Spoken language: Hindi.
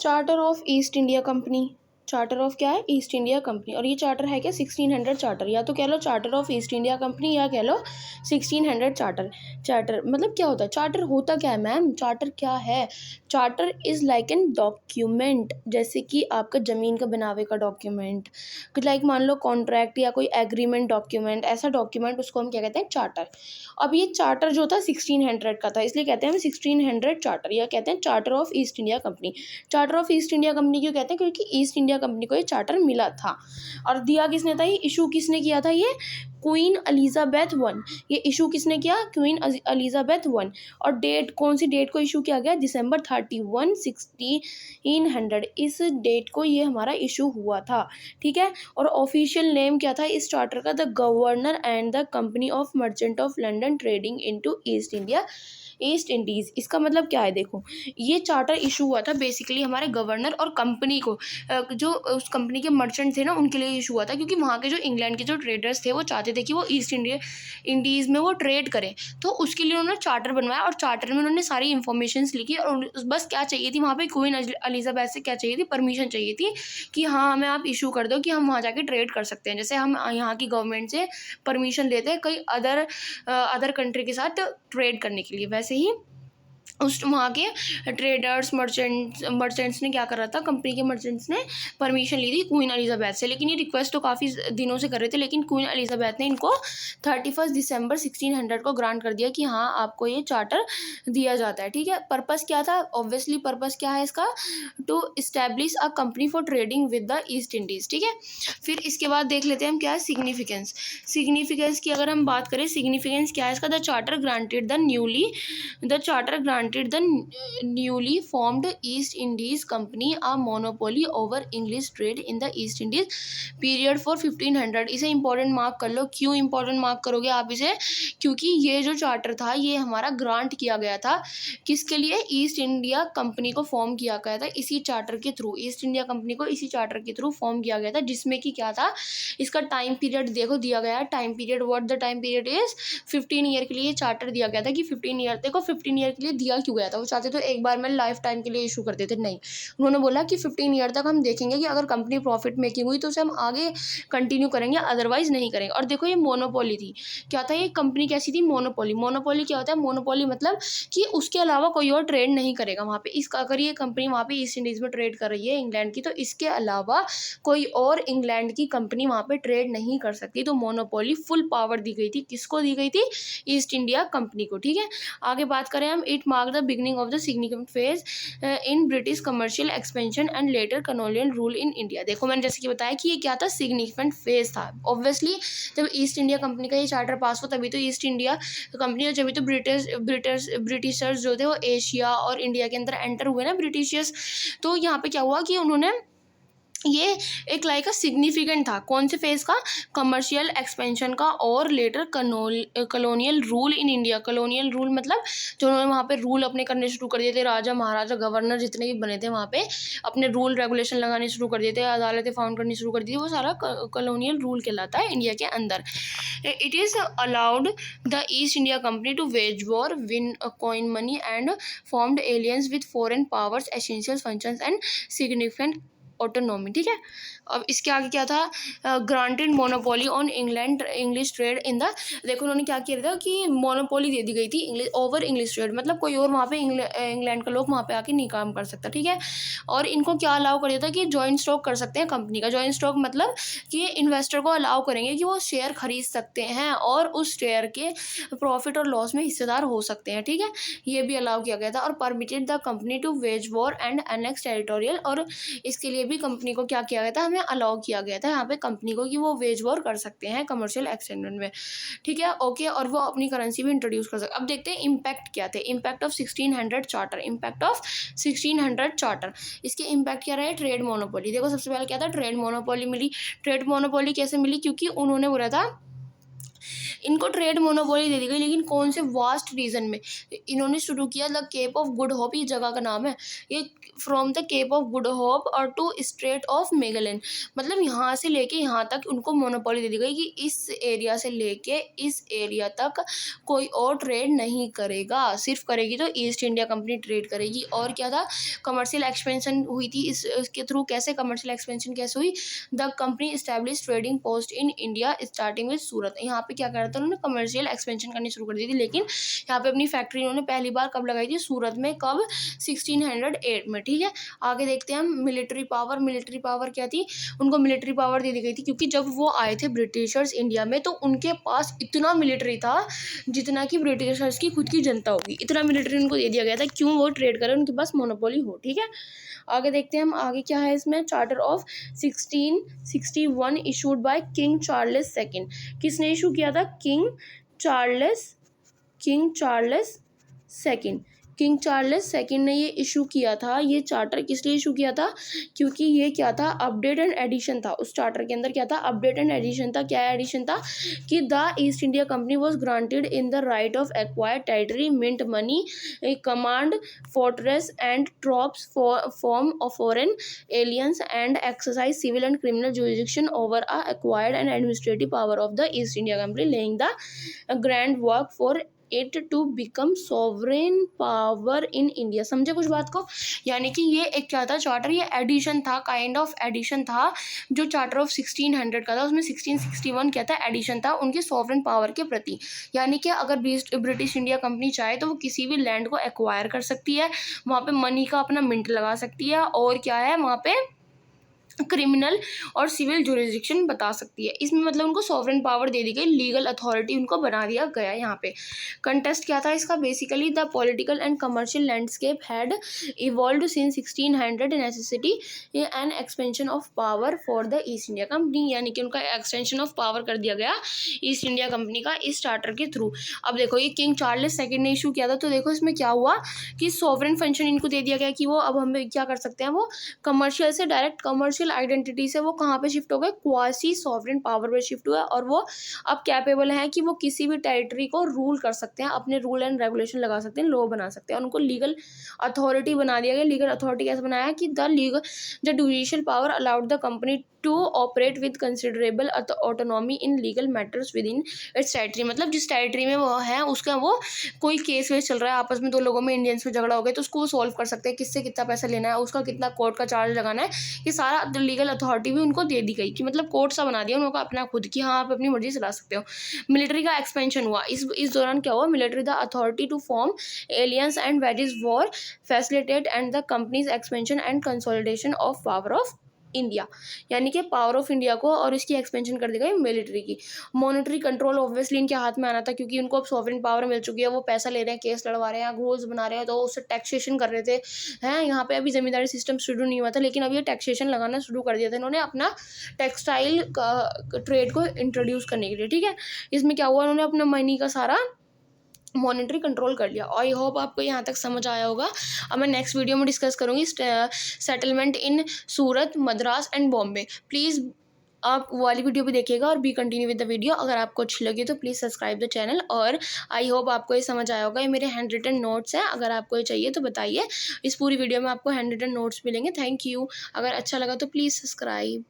Charter of East India company, charter of क्या है, ईस्ट इंडिया कंपनी। और ये चार्टर है क्या, 1600 चार्टर, या तो कह लो charter of East India company या कह लो 1600 चार्टर। चार्टर मतलब क्या होता है, चार्टर होता क्या है मैम, चार्टर क्या है, charter is like an document, जैसे कि आपका ज़मीन का बनावे का डॉक्यूमेंट, लाइक मान लो कॉन्ट्रैक्ट या कोई एग्रीमेंट डॉक्यूमेंट, ऐसा डॉक्यूमेंट उसको हम क्या कहते हैं, चार्टर। अब ये चार्टर जो था 1600 का था, इसलिए कहते हैं हम 1600 चार्टर, या कहते हैं charter of East India company. Charter of East India company क्यों कहते हैं, क्योंकि ईस्ट इंडिया कंपनी को ये चार्टर मिला था। और दिया किसने था, ये इशू किसने किया था, ये क्वीन एलिजाबेथ वन, ये इशू किसने किया, क्वीन एलिजाबेथ वन। और डेट, कौन सी डेट को इशू किया गया, December 31, 1600, इस डेट को ये हमारा इशू हुआ था, ठीक है। और ऑफिशियल नेम क्या था इस चार्टर का, the governor and the company of merchant of London trading into east Indies. इसका मतलब क्या है, देखो ये चार्टर इशू हुआ था बेसिकली हमारे गवर्नर और कंपनी को, जो उस कंपनी के मर्चेंट थे ना उनके लिए इशू हुआ था, क्योंकि वहाँ के जो इंग्लैंड के जो ट्रेडर्स थे वो चाहते थे कि वो ईस्ट इंडीज़ में वो ट्रेड करें, तो उसके लिए उन्होंने चार्टर बनवाया। और चार्टर में उन्होंने सारी इन्फॉर्मेशन लिखी, और बस क्या चाहिए थी वहाँ पर, क्वीन एलिजाबेथ से क्या चाहिए थी, परमिशन चाहिए थी कि हाँ हमें आप इशू कर दो कि हम वहाँ जाके ट्रेड कर सकते हैं, जैसे हम यहाँ की गवर्नमेंट से परमिशन लेते हैं कई अदर कंट्री के साथ ट्रेड करने के लिए, वैसे ही उस वहाँ के ट्रेडर्स मर्चेंट्स ने क्या करा था, कंपनी के मर्चेंट्स ने परमिशन ली थी क्वीन एलिजाबेथ से। लेकिन ये रिक्वेस्ट तो काफ़ी दिनों से कर रहे थे, लेकिन क्वीन एलिजाबेथ ने इनको 31 दिसंबर 1600 को ग्रांट कर दिया कि हाँ आपको ये चार्टर दिया जाता है, ठीक है। पर्पस क्या था, ऑब्वियसली पर्पस क्या है इसका, to establish a company for trading with the East Indies, ठीक है। फिर इसके बाद देख लेते हैं हम क्या है सिग्निफिकेंस। सिग्निफिकेंस की अगर हम बात करें, सिग्निफिकेंस क्या है इसका, the charter granted the newly formed East Indies Company a monopoly over English trade in the East Indies period for 1500। इसे इंपॉर्टेंट मार्क कर लो। क्यों इंपॉर्टेंट मार्क करोगे आप इसे, क्योंकि ये जो चार्टर था ये हमारा ग्रांट किया गया था किसके लिए, ईस्ट इंडिया कंपनी को फॉर्म किया गया था इसी चार्टर के थ्रू, ईस्ट इंडिया कंपनी को इसी चार्टर के थ्रू फॉर्म किया गया था, जिसमें कि क्या था, इसका टाइम पीरियड देखो दिया गया है, time period, what the time period is 15 year के लिए चार्टर दिया गया था कि 15 ईयर, देखो 15 ईयर के लिए दिया क्यों गया था, वो चाहते तो एक बार में लाइफ टाइम के लिए इशू करते थे, नहीं, उन्होंने बोला कि 15 ईयर तक हम देखेंगे कि अगर कंपनी प्रॉफिट मेकिंग हुई तो उसे हम आगे कंटिन्यू करेंगे, अदरवाइज नहीं करेंगे। और देखो ये मोनोपोली थी, क्या था ये कंपनी कैसी थी, मोनोपोली। मोनोपोली क्या होता है, मोनोपोली मतलब कि उसके अलावा कोई और ट्रेड नहीं करेगा वहाँ पे, इसका अगर ये कंपनी वहाँ पे ईस्ट इंडीज़ में ट्रेड कर रही है इंग्लैंड की, तो इसके अलावा कोई और इंग्लैंड की कंपनी वहाँ पे ट्रेड नहीं कर सकती। तो मोनोपोली फुल पावर दी गई थी, किसको दी गई थी, ईस्ट इंडिया कंपनी को, ठीक है। आगे बात करें हम, it mark the beginning of the significant phase in British commercial expansion and later colonial rule in India. देखो मैंने जैसे कि बताया कि ये क्या था, सिग्निफिकेंट फेज था। ऑब्वियसली जब ईस्ट इंडिया कंपनी का ये चार्टर पास हुआ तभी तो ईस्ट इंडिया कंपनी, और जब तो ब्रिटिशर्स जो थे वो एशिया और इंडिया के अंदर एंटर हुए ना, ब्रिटिशियर्स। तो यहाँ पे क्या हुआ कि उन्होंने ये एक लाइक सिग्निफिकेंट था, कौन से फेज का, कमर्शियल एक्सपेंशन का और later colonial rule in India. Colonial rule मतलब जो उन्होंने वहाँ पे रूल अपने करने शुरू कर दिए थे, राजा महाराजा गवर्नर जितने भी बने थे वहाँ पे अपने रूल रेगुलेशन लगाने शुरू कर दिए थे, अदालतें फाउंड करनी शुरू कर दी थी, वो सारा कॉलोनियल रूल कहलाता है इंडिया के अंदर। It is allowed the East India Company to wage war, win coin money and formed alliances with foreign powers, essential functions and significant autonomy, ठीक है। अब इसके आगे क्या था, granted monopoly on English trade in the, देखो उन्होंने क्या किया था कि मोनोपोली दे दी गई थी ओवर इंग्लिश ट्रेड, मतलब कोई और वहाँ पे इंग्लैंड का लोग वहाँ पे आके नहीं काम कर सकता, ठीक है। और इनको क्या अलाउ कर दिया था कि जॉइंट स्टॉक कर सकते हैं कंपनी का। जॉइंट स्टॉक मतलब कि इन्वेस्टर को अलाउ करेंगे कि वो शेयर खरीद सकते हैं और उस शेयर के प्रॉफिट और लॉस में हिस्सेदार हो सकते हैं, ठीक है, ये भी अलाउ किया गया था। और permitted the company to wage war and annex territorial, और इसके लिए भी कंपनी को क्या किया गया था, हमें अलाउ किया गया था यहाँ पे कंपनी को कि वो वेज वॉर कर सकते हैं कमर्शियल एक्सटेंशन में, ठीक है, ओके। और वो अपनी करेंसी भी इंट्रोड्यूस कर सकते। अब देखते हैं इम्पैक्ट क्या थे, impact of 1600 charter, impact of 1600 charter. इसके इम्पैक्ट क्या रहे, ट्रेड मोनोपोली। देखो सबसे पहले क्या था, ट्रेड मोनोपोली मिली। ट्रेड मोनोपोली कैसे मिली, क्योंकि उन्होंने बोला था इनको ट्रेड मोनोपोली दे दी गई, लेकिन कौन से वास्ट रीजन में इन्होंने शुरू किया। The Cape of Good Hope, ये जगह का नाम है, ये from the Cape of Good Hope और टू स्ट्रेट ऑफ मेगेलन, मतलब यहाँ से लेके यहाँ तक उनको मोनोपोली दे दी गई कि इस एरिया से लेके इस एरिया तक कोई और ट्रेड नहीं करेगा, सिर्फ करेगी तो ईस्ट इंडिया कंपनी ट्रेड करेगी। और क्या था, कमर्शियल एक्सपेंशन हुई थी इसके थ्रू। कैसे कमर्शियल एक्सपेंशन कैसे हुई, the company establish trading post in India starting with Surat. यहाँ पे क्या करा था उन्होंने, कमर्शियल एक्सपेंशन करनी शुरू कर दी थी, लेकिन यहाँ पे अपनी फैक्ट्री उन्होंने पहली बार कब लगाई थी, सूरत में। कब, 1608 में। ठीक है, आगे देखते हैं हम। मिलिट्री पावर, मिलिट्री पावर क्या थी, उनको मिलिट्री पावर दे दी गई थी क्योंकि जब वो आए थे ब्रिटिशर्स इंडिया में तो उनके पास इतना मिलिट्री था जितना कि ब्रिटिशर्स की खुद की जनता होगी, इतना मिलिट्री उनको दे दिया गया था। क्यों, वो ट्रेड करें, उनके पास मोनोपोली हो। ठीक है, आगे देखते हैं हम। आगे क्या है इसमें, charter of 1661 issued by king Charles second. किसने इशू किया था, king Charles second. King Charles second ने ये इशू किया था। ये चार्टर किस लिए इशू किया था, क्योंकि ये क्या था, अपडेट एंड एडिशन था। उस चार्टर के अंदर क्या था, अपडेट एंड एडिशन था। क्या एडिशन था कि the East India Company was granted in the right of acquire territory, mint money, command fortress and troops form of foreign alliances and exercise civil and criminal jurisdiction over a acquired and administrative power of the East India Company, laying the grand work for it to become sovereign power in India. समझे कुछ बात को, यानी कि ये एक क्या था चार्टर, ये एडिशन था, काइंड ऑफ एडिशन था जो चार्टर ऑफ 1600 का था। उसमें 1661 क्या था, एडिशन था उनकी सॉवरेन पावर के प्रति। यानी कि अगर ब्रिटिश इंडिया कंपनी चाहे तो वो किसी भी लैंड को एक्वायर कर सकती है, वहाँ पे मनी का अपना मिंट लगा सकती है, और क्या है वहाँ पे क्रिमिनल और सिविल जुरिडिक्शन बता सकती है। इसमें मतलब उनको सॉवरेन पावर दे दी गई, लीगल अथॉरिटी उनको बना दिया गया। यहाँ पे कंटेस्ट क्या था इसका, basically the political and commercial landscape had evolved since 1600 necessity and expansion of power for the East India company, यानी कि उनका एक्सटेंशन ऑफ पावर कर दिया गया ईस्ट इंडिया कंपनी का इस चार्टर के थ्रू। अब देखो ये किंग चार्ल्स सेकंड ने इशू किया था, तो देखो इसमें क्या हुआ कि सॉवरेन फंक्शन इनको दे दिया गया कि वो अब हम क्या कर सकते हैं, वो कमर्शियल से डायरेक्ट कमर्शियल आइडेंटिटी से वो कहाँ पे शिफ्ट हो गए, क्वासी सॉवरेन पावर पे शिफ्ट हुआ, और वो अब कैपेबल हैं कि वो किसी भी टेरिटरी को रूल कर सकते हैं, अपने रूल एंड रेगुलेशन लगा सकते हैं, लॉ बना सकते हैं। उनको लीगल अथॉरिटी बना दिया गया। लीगल अथॉरिटी कैसे बनाया कि the judicial power allowed the company to operate with considerable autonomy in legal matters with in its territory. मतलब जिस टेरिटरी में वो है उसका वो कोई केस वेस चल रहा है, आपस में दो लोगों में, इंडियंस में झगड़ा हो गया, तो उसको वो सॉल्व कर सकते हैं, किससे कितना पैसा लेना है, उसका कितना कोर्ट का चार्ज लगाना है, ये सारा लीगल अथॉरिटी भी उनको दे दी गई कि मतलब कोर्ट सा बना दिया उनको अपना खुद की, हाँ आप अपनी मर्जी चला सकते हो। मिलिट्री का एक्सपेंशन हुआ इस दौरान। क्या हुआ, military the authority to form alliances and wages war facilitate and the company's expansion and consolidation of power of India, यानी कि पावर ऑफ इंडिया को और इसकी एक्सपेंशन कर दी गई मिलिट्री की। मॉनेटरी कंट्रोल ऑब्वियसली इनके हाथ में आना था क्योंकि उनको अब सॉवरेन पावर मिल चुकी है, वो पैसा ले रहे हैं, केस लड़वा रहे हैं, रूल्स बना रहे हैं, तो उससे टैक्सेशन कर रहे थे हैं। यहाँ पे अभी जमींदारी सिस्टम शुरू नहीं हुआ था, लेकिन अब ये टैक्सेशन लगाना शुरू कर दिया था इन्होंने अपना टेक्सटाइल ट्रेड को इंट्रोड्यूस करने के लिए। ठीक है, इसमें क्या हुआ, उन्होंने अपना मनी का सारा मॉनेटरी कंट्रोल कर लिया। आई होप आपको यहाँ तक समझ आया होगा। अब मैं नेक्स्ट वीडियो में डिस्कस करूँगी settlement in Surat, Madras and Bombay. Please आप वो वाली वीडियो भी देखिएगा और B continue with the video. अगर आपको अच्छी लगी तो प्लीज़ सब्सक्राइब द चैनल, और आई होप आपको ये समझ आया होगा। ये मेरे हैंड रिटन नोट्स हैं, अगर आपको ये चाहिए तो बताइए। इस पूरी वीडियो में आपको हैंड रिटन नोट्स मिलेंगे। Thank you. अगर अच्छा लगा तो प्लीज़ सब्सक्राइब।